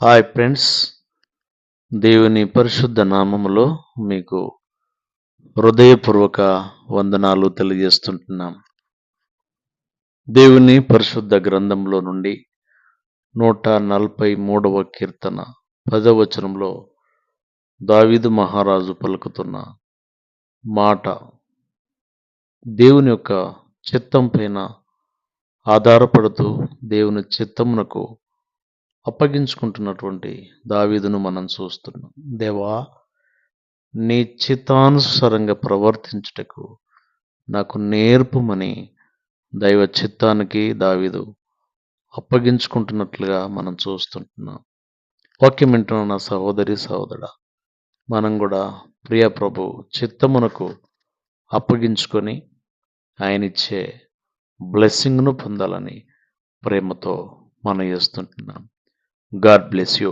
Hi friends, దేవుని పరిశుద్ధ నామములో మీకు హృదయపూర్వక వందనాలు తెలియజేస్తుంటున్నాం. దేవుని పరిశుద్ధ గ్రంథంలో నుండి 143వ కీర్తన 10వ వచనంలో దావీదు మహారాజు పలుకుతున్న మాట, దేవుని యొక్క చిత్తం పైన ఆధారపడుతూ దేవుని చిత్తమునకు అప్పగించుకుంటున్నటువంటి దావీదును మనం చూస్తున్నాం. దేవా, నీ చిత్తానుసారంగా ప్రవర్తించుటకు నాకు నేర్పుమని దైవ చిత్తానికి దావీదు అప్పగించుకుంటున్నట్లుగా మనం చూస్తుంటున్నాం. వాక్యం వింటున్న నా సహోదరి సహోదరుడా, మనం కూడా ప్రియ ప్రభు చిత్తమునకు అప్పగించుకొని ఆయన ఇచ్చే బ్లెస్సింగ్ను పొందాలని ప్రేమతో మనం చేస్తుంటున్నాం. God bless you.